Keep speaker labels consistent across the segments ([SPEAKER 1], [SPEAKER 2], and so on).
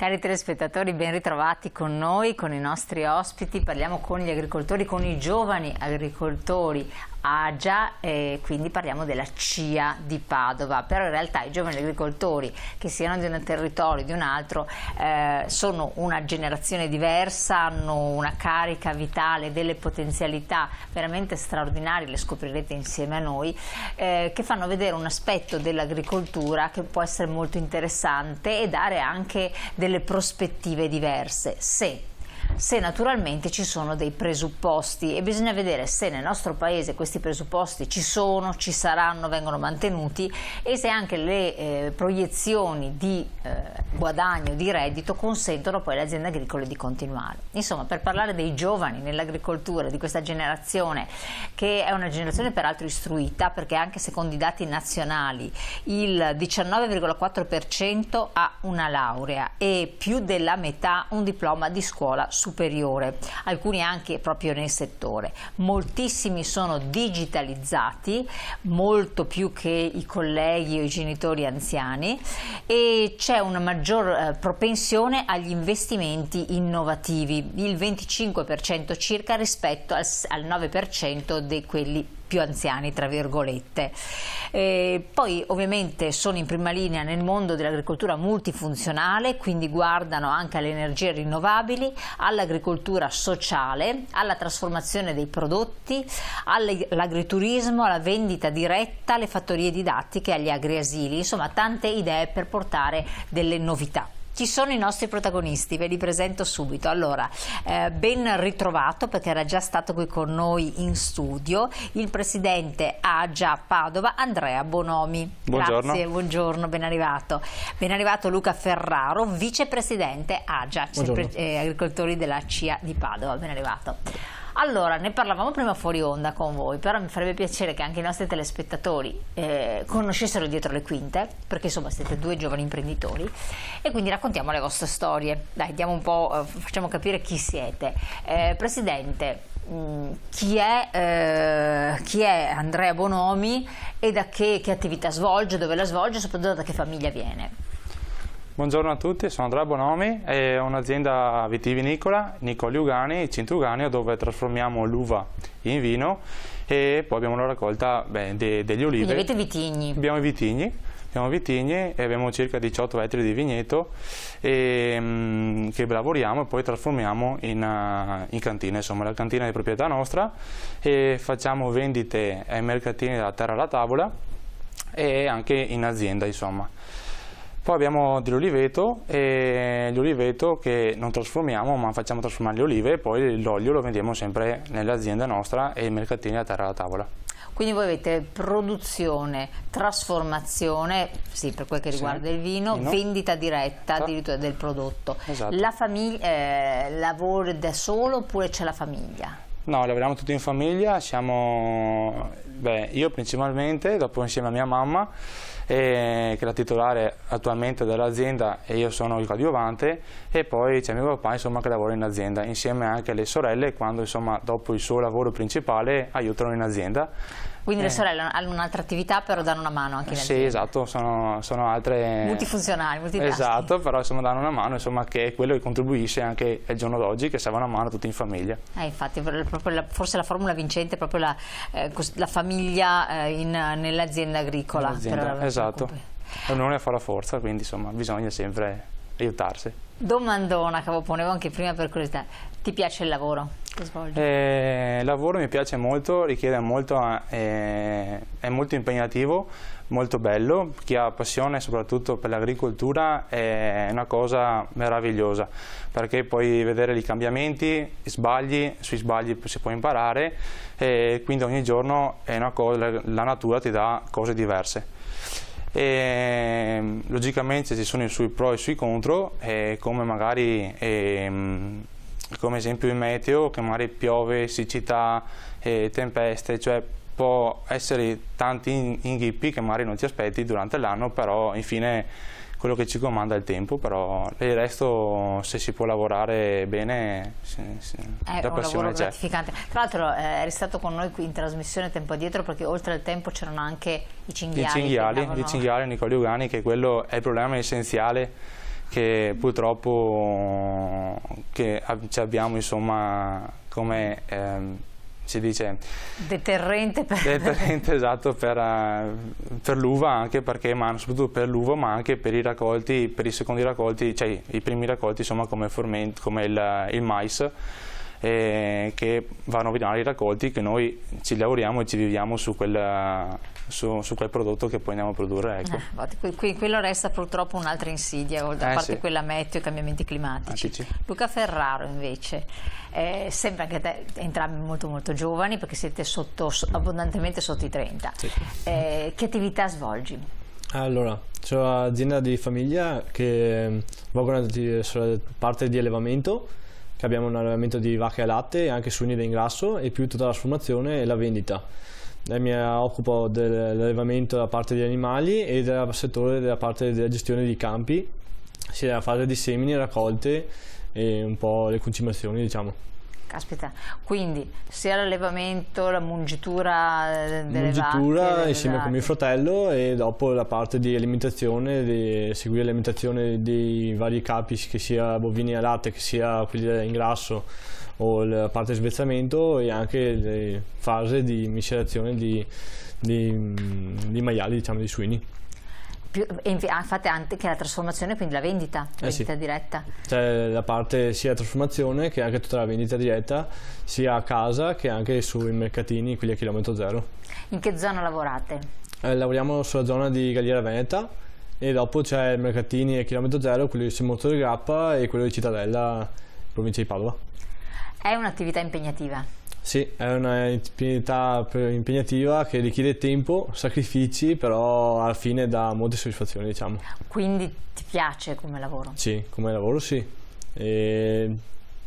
[SPEAKER 1] Cari telespettatori, ben ritrovati con noi, con i nostri ospiti. Parliamo con gli agricoltori, con i giovani agricoltori AGIA, e quindi parliamo della CIA di Padova. Però in realtà i giovani agricoltori, che siano di un territorio o di un altro, sono una generazione diversa, hanno una carica vitale, delle potenzialità veramente straordinarie, le scoprirete insieme a noi, che fanno vedere un aspetto dell'agricoltura che può essere molto interessante e dare anche delle prospettive diverse, se naturalmente ci sono dei presupposti, e bisogna vedere se nel nostro paese questi presupposti ci sono, ci saranno, vengono mantenuti, e se anche le proiezioni di guadagno, di reddito consentono poi alle aziende agricole di continuare. Insomma, per parlare dei giovani nell'agricoltura, di questa generazione, che è una generazione peraltro istruita, perché anche secondo i dati nazionali il 19,4% ha una laurea e più della metà un diploma di scuola superiore, alcuni anche proprio nel settore. Moltissimi sono digitalizzati, molto più che i colleghi o i genitori anziani, e c'è una maggior propensione agli investimenti innovativi, il 25% circa rispetto al 9% di quelli più anziani, tra virgolette. Poi ovviamente sono in prima linea nel mondo dell'agricoltura multifunzionale, quindi guardano anche alle energie rinnovabili, all'agricoltura sociale, alla trasformazione dei prodotti, all'agriturismo, alla vendita diretta, alle fattorie didattiche, agli agriasili, insomma tante idee per portare delle novità. Chi sono i nostri protagonisti? Ve li presento subito. Allora, ben ritrovato, perché era già stato qui con noi in studio, il presidente AGIA Padova, Andrea Bonomi.
[SPEAKER 2] Buongiorno.
[SPEAKER 1] Grazie, buongiorno, ben arrivato. Ben arrivato Luca Ferraro, vicepresidente AGIA, agricoltori della CIA di Padova. Ben arrivato. Allora, ne parlavamo prima fuori onda con voi, però mi farebbe piacere che anche i nostri telespettatori conoscessero dietro le quinte, perché insomma siete due giovani imprenditori, e quindi raccontiamo le vostre storie. Dai, diamo un po', facciamo capire chi siete. Presidente, chi è Andrea Bonomi e da che attività svolge, dove la svolge e soprattutto da che famiglia viene?
[SPEAKER 2] Buongiorno a tutti, sono Andrea Bonomi, è un'azienda vitivinicola, Nicoli Ugani, Cintruganio, dove trasformiamo l'uva in vino e poi abbiamo la raccolta degli olivi.
[SPEAKER 1] Quindi avete vitigni?
[SPEAKER 2] Abbiamo vitigni e abbiamo circa 18 ettari di vigneto che lavoriamo e poi trasformiamo in cantina. Insomma, la cantina è di proprietà nostra e facciamo vendite ai mercatini dalla terra alla tavola e anche in azienda, insomma. Poi abbiamo dell'oliveto, e l'oliveto che non trasformiamo, ma facciamo trasformare le olive, e poi l'olio lo vendiamo sempre nell'azienda nostra e i mercatini a terra alla tavola.
[SPEAKER 1] Quindi voi avete produzione, trasformazione, sì, per quel che riguarda il vino, vendita diretta addirittura del prodotto.
[SPEAKER 2] Esatto.
[SPEAKER 1] La famiglia lavora da solo oppure c'è la famiglia?
[SPEAKER 2] No, lavoriamo tutti in famiglia, io principalmente, dopo insieme a mia mamma, che è la titolare attualmente dell'azienda, e io sono il coadiuvante, e poi c'è mio papà, insomma, che lavora in azienda, insieme anche alle sorelle, quando insomma dopo il suo lavoro principale aiutano in azienda.
[SPEAKER 1] Quindi le sorelle hanno un'altra attività, però danno una mano anche in azienda?
[SPEAKER 2] Sì, esatto, sono altre...
[SPEAKER 1] multifunzionali, multitasking.
[SPEAKER 2] Esatto, però insomma danno una mano, insomma, che è quello che contribuisce anche al giorno d'oggi, che serve una mano tutti in famiglia.
[SPEAKER 1] Infatti, forse la formula vincente è proprio la famiglia nell'azienda agricola.
[SPEAKER 2] Esatto, l'unione fa la forza, quindi insomma bisogna sempre aiutarsi.
[SPEAKER 1] Domandona che ponevo anche prima per curiosità: ti piace il lavoro che svolgi?
[SPEAKER 2] Il lavoro mi piace molto, richiede molto, è molto impegnativo, molto bello. Chi ha passione soprattutto per l'agricoltura è una cosa meravigliosa, perché puoi vedere i cambiamenti, sui sbagli si può imparare, e quindi ogni giorno è una cosa, la natura ti dà cose diverse. E logicamente ci sono i suoi pro e i suoi contro, come magari come esempio il meteo, che magari piove, siccità, tempeste, cioè può essere tanti inghippi che magari non ti aspetti durante l'anno, però infine quello che ci comanda è il tempo, però per il resto, se si può lavorare bene, la passione c'è.
[SPEAKER 1] Gratificante. Tra l'altro eri stato con noi qui in trasmissione tempo addietro, perché oltre al tempo c'erano anche i cinghiali.
[SPEAKER 2] I cinghiali Nicoli Ugani, che quello è il problema essenziale che purtroppo ci abbiamo, insomma, come si dice,
[SPEAKER 1] deterrente
[SPEAKER 2] esatto, per l'uva, anche perché, ma soprattutto per l'uva, ma anche per i raccolti, per i secondi raccolti, cioè i primi raccolti, insomma, come il mais, che vanno a rovinare i raccolti, che noi ci lavoriamo e ci viviamo su quel prodotto che poi andiamo a produrre, ecco.
[SPEAKER 1] Quello resta purtroppo un'altra insidia, a parte
[SPEAKER 2] sì,
[SPEAKER 1] quella meteo e cambiamenti climatici. Luca Ferraro invece, sembra che entrambi molto giovani, perché siete abbondantemente sotto i 30.
[SPEAKER 3] Sì.
[SPEAKER 1] Che attività svolgi?
[SPEAKER 3] Allora, c'è un'azienda di famiglia che svolgono sulla parte di allevamento, che abbiamo un allevamento di vacche a latte e anche suini da ingrasso, e più tutta la trasformazione e la vendita. Mi occupo dell'allevamento della parte degli animali e del settore della parte della gestione di campi, sia della fase di semini, raccolte e un po' le concimazioni, diciamo.
[SPEAKER 1] Caspita, quindi sia l'allevamento, la mungitura delle vacche,
[SPEAKER 3] insieme con mio fratello, e dopo la parte di alimentazione, di seguire l'alimentazione dei vari capi, che sia bovini a latte, che sia quelli in grasso, o la parte di svezzamento, e anche le fasi di miscelazione di maiali, diciamo, di suini.
[SPEAKER 1] Fate anche la trasformazione, quindi la vendita
[SPEAKER 3] Sì,
[SPEAKER 1] diretta.
[SPEAKER 3] C'è la parte sia trasformazione che anche tutta la vendita diretta, sia a casa che anche sui mercatini, quelli a chilometro zero.
[SPEAKER 1] In che zona lavorate?
[SPEAKER 3] Lavoriamo sulla zona di Galliera Veneta, e dopo c'è i mercatini a chilometro zero, quello di Semolto del Grappa e quello di Cittadella, provincia di Padova.
[SPEAKER 1] È un'attività impegnativa?
[SPEAKER 3] Sì, è un'attività impegnativa che richiede tempo, sacrifici, però alla fine dà molte soddisfazioni, diciamo.
[SPEAKER 1] Quindi ti piace come lavoro?
[SPEAKER 3] Sì, come lavoro sì. E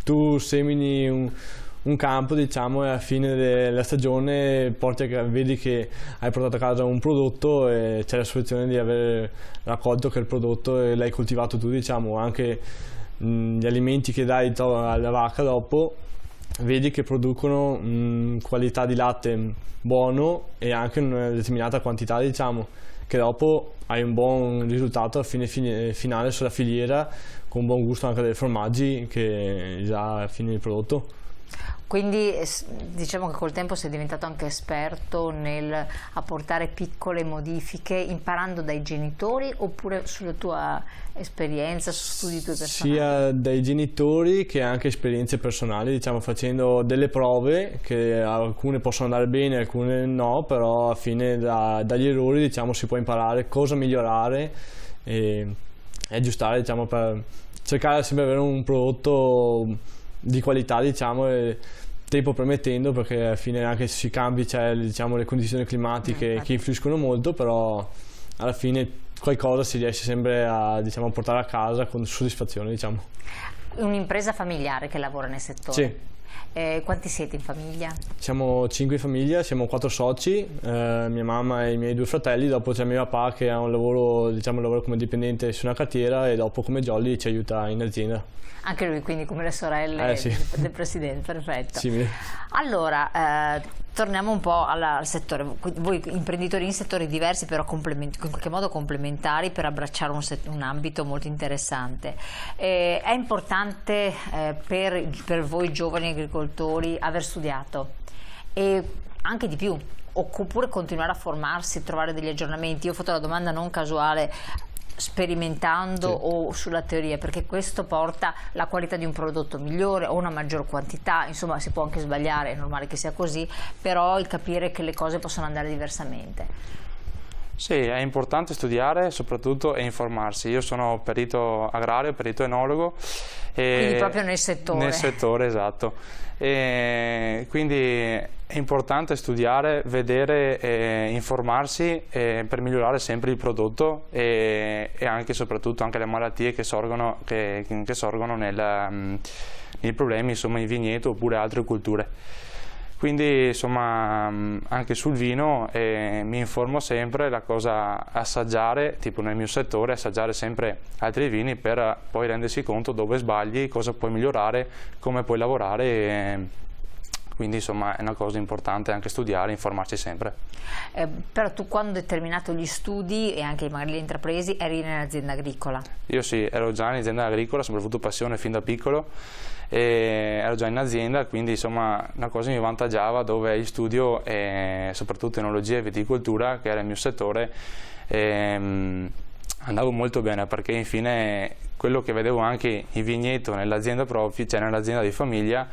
[SPEAKER 3] tu semini un campo, diciamo, e alla fine della stagione vedi che hai portato a casa un prodotto e c'è la soddisfazione di aver raccolto quel prodotto e l'hai coltivato tu, diciamo. Anche gli alimenti che dai alla vacca dopo, vedi che producono qualità di latte buono e anche una determinata quantità, diciamo, che dopo hai un buon risultato a finale sulla filiera, con un buon gusto anche dei formaggi che gli dà alla fine il prodotto.
[SPEAKER 1] Quindi diciamo che col tempo sei diventato anche esperto nel apportare piccole modifiche, imparando dai genitori oppure sulla tua esperienza, su studi tuoi personali? Sia
[SPEAKER 3] dai genitori che anche esperienze personali, diciamo, facendo delle prove che alcune possono andare bene, alcune no, però alla fine dagli errori, diciamo, si può imparare cosa migliorare e aggiustare, diciamo, per cercare sempre di avere un prodotto di qualità, diciamo, e tempo permettendo, perché alla fine anche sui campi c'è, diciamo, le condizioni climatiche che influiscono molto, però alla fine qualcosa si riesce sempre a, diciamo, portare a casa con soddisfazione, diciamo. Un'impresa familiare che lavora nel settore? Sì. Quanti siete in famiglia? Siamo 5 in famiglia, siamo 4 soci, mia mamma e i miei 2 fratelli, dopo c'è mio papà che ha un lavoro, diciamo, lavora come dipendente su una cartiera, e dopo come jolly ci aiuta in azienda. Anche lui, quindi, come le sorelle sì, del presidente, perfetto. Simile. Allora, torniamo un po' al settore. Voi imprenditori in settori diversi, però in qualche modo complementari, per abbracciare un ambito molto interessante. È importante per voi giovani agricoltori aver studiato, e anche di più, oppure continuare a formarsi, trovare degli aggiornamenti. Io ho fatto la domanda non casuale, sperimentando sì, o sulla teoria, perché questo porta la qualità di un prodotto migliore o una maggior quantità, insomma si può anche sbagliare, è normale che sia così, però il capire che le cose possono andare diversamente. Sì, è importante studiare soprattutto e informarsi. Io sono perito agrario, perito enologo. Quindi proprio nel settore. Nel settore, esatto. E quindi è importante studiare, vedere, informarsi per migliorare sempre il prodotto e anche soprattutto anche le malattie che sorgono nei problemi, insomma, in vigneto oppure altre culture. Quindi, insomma, anche sul vino mi informo sempre, la cosa assaggiare, tipo nel mio settore, assaggiare sempre altri vini per poi rendersi conto dove sbagli, cosa puoi migliorare, come puoi lavorare.
[SPEAKER 2] quindi insomma è una cosa importante anche studiare, informarsi sempre.
[SPEAKER 1] Però tu quando hai terminato gli studi e anche magari li hai intrapresi eri nell'azienda agricola?
[SPEAKER 2] Io sì, ero già in azienda agricola, ho sempre avuto passione fin da piccolo, e ero già in azienda, quindi insomma una cosa mi vantaggiava dove io studio, soprattutto enologia e viticoltura, che era il mio settore, andavo molto bene, perché infine quello che vedevo anche in vigneto nell'azienda propria, cioè nell'azienda di famiglia,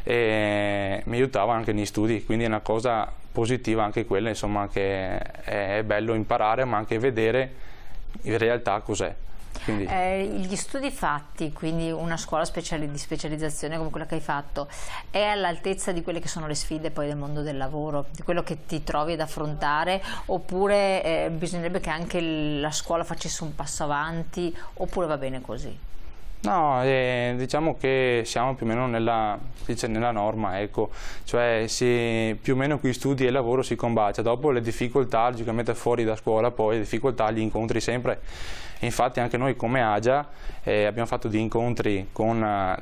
[SPEAKER 2] mi aiutava anche negli studi, quindi è una cosa positiva anche quella, insomma, che è bello imparare ma anche vedere in realtà cos'è.
[SPEAKER 1] Gli studi fatti, quindi una scuola di specializzazione come quella che hai fatto, è all'altezza di quelle che sono le sfide poi del mondo del lavoro, di quello che ti trovi ad affrontare, oppure bisognerebbe che anche la scuola facesse un passo avanti, oppure va bene così?
[SPEAKER 2] No, diciamo che siamo più o meno nella norma, ecco, cioè più o meno qui studi e lavoro si combacia, dopo le difficoltà, logicamente fuori da scuola poi le difficoltà li incontri sempre. Infatti anche noi come AGIA abbiamo fatto degli incontri con una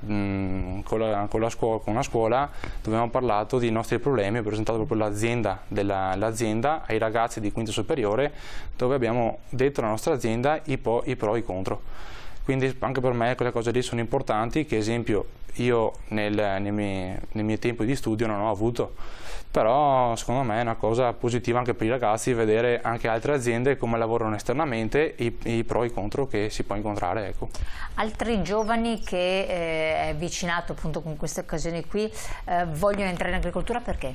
[SPEAKER 2] scuola dove abbiamo parlato dei nostri problemi, ho presentato proprio l'azienda ai ragazzi di quinto superiore, dove abbiamo detto alla nostra azienda i pro e i contro. Quindi anche per me quelle cose lì sono importanti, che esempio io nei miei tempi di studio non ho avuto, però secondo me è una cosa positiva anche per i ragazzi vedere anche altre aziende come lavorano esternamente, i pro e i contro che si può incontrare. Ecco.
[SPEAKER 1] Altri giovani che è avvicinato appunto con queste occasioni qui vogliono entrare in agricoltura, perché?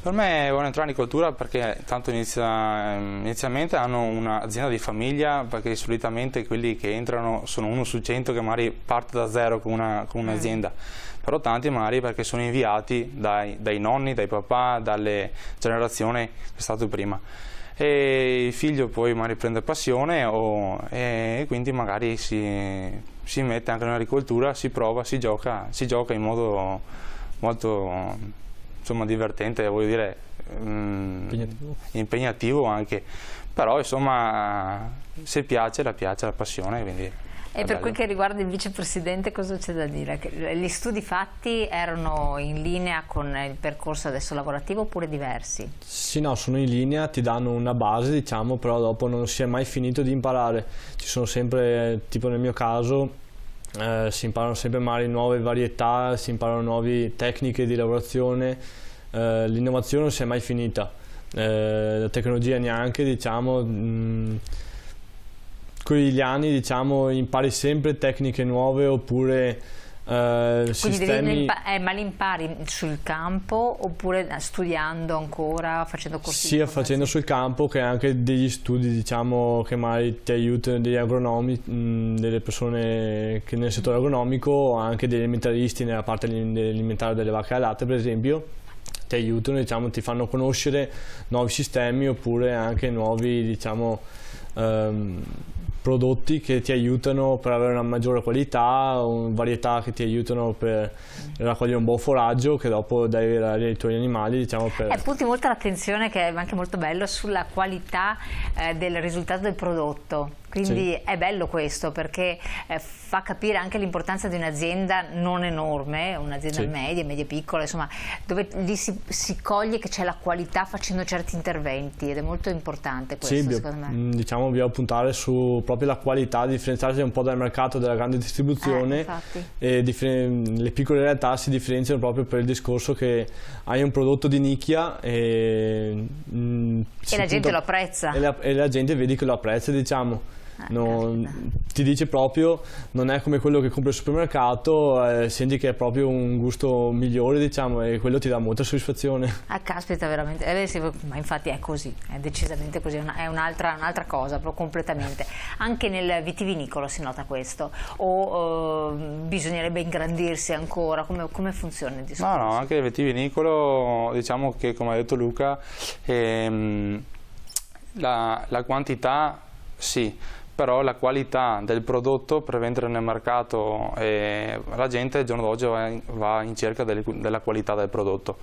[SPEAKER 2] Per me vogliono entrare in agricoltura perché tanto inizialmente hanno un'azienda di famiglia, perché solitamente quelli che entrano sono 1 su 100 che magari parte da zero con un'azienda, però tanti magari perché sono inviati dai nonni, dai papà, dalle generazioni che è stato prima. E il figlio poi magari prende passione e quindi magari si mette anche nell'agricoltura, si prova, si gioca in modo molto insomma divertente, voglio dire, impegnativo anche, però insomma se piace la passione, quindi.
[SPEAKER 1] E per quel che riguarda il vicepresidente cosa c'è da dire? Che gli studi fatti erano in linea con il percorso adesso lavorativo oppure diversi?
[SPEAKER 3] Sì, no, sono in linea, ti danno una base, diciamo, però dopo non si è mai finito di imparare. Ci sono sempre, tipo nel mio caso, si imparano sempre magari nuove varietà, si imparano nuove tecniche di lavorazione, l'innovazione non si è mai finita, la tecnologia neanche, diciamo, con gli anni, diciamo, impari sempre tecniche nuove oppure sistemi.
[SPEAKER 1] Ma li impari sul campo oppure studiando ancora, facendo corsi?
[SPEAKER 3] Sia facendo sul campo che anche degli studi, diciamo, che magari ti aiutano, degli agronomi, delle persone che nel settore agronomico, o anche degli alimentaristi nella parte dell'alimentare delle vacche al latte per esempio, ti aiutano, diciamo, ti fanno conoscere nuovi sistemi oppure anche nuovi, diciamo, prodotti che ti aiutano per avere una maggiore qualità, varietà che ti aiutano per raccogliere un buon foraggio che dopo dai ai tuoi animali, diciamo,
[SPEAKER 1] punti molto l'attenzione, che è anche molto bello, sulla qualità del risultato del prodotto. Quindi sì, è bello questo perché fa capire anche l'importanza di un'azienda non enorme, un'azienda media piccola, insomma, dove lì si coglie che c'è la qualità facendo certi interventi, ed è molto importante questo, secondo me.
[SPEAKER 3] Diciamo, dobbiamo puntare su proprio la qualità, differenziarsi un po' dal mercato della grande distribuzione, e le piccole realtà si differenziano proprio per il discorso che hai un prodotto di nicchia e
[SPEAKER 1] la gente lo apprezza.
[SPEAKER 3] E la gente vedi che lo apprezza, diciamo. Ti dice proprio, non è come quello che compri al supermercato, senti che è proprio un gusto migliore, diciamo, e quello ti dà molta soddisfazione.
[SPEAKER 1] Caspita, veramente, sì, ma infatti è così, è decisamente così, è un'altra cosa, proprio completamente. Anche nel vitivinicolo si nota questo, o bisognerebbe ingrandirsi ancora, come funziona il discorso?
[SPEAKER 2] No, anche il vitivinicolo, diciamo che, come ha detto Luca, la quantità sì, però la qualità del prodotto per vendere nel mercato, la gente al giorno d'oggi va in cerca della qualità del prodotto.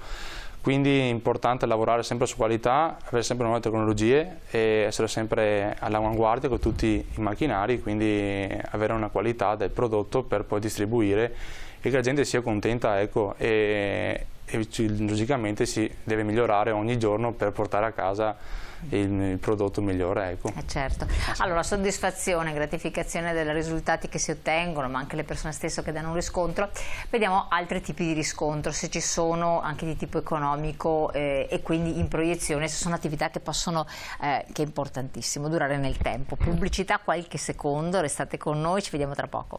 [SPEAKER 2] Quindi è importante lavorare sempre su qualità, avere sempre nuove tecnologie e essere sempre all'avanguardia con tutti i macchinari, quindi avere una qualità del prodotto per poi distribuire e che la gente sia contenta, ecco, e e logicamente si deve migliorare ogni giorno per portare a casa il prodotto migliore, ecco.
[SPEAKER 1] Certo. Allora, soddisfazione, gratificazione dei risultati che si ottengono, ma anche le persone stesse che danno un riscontro. Vediamo altri tipi di riscontro, se ci sono anche di tipo economico e quindi in proiezione, se sono attività che possono, che è importantissimo, durare nel tempo. Pubblicità qualche secondo, restate con noi, ci vediamo tra poco.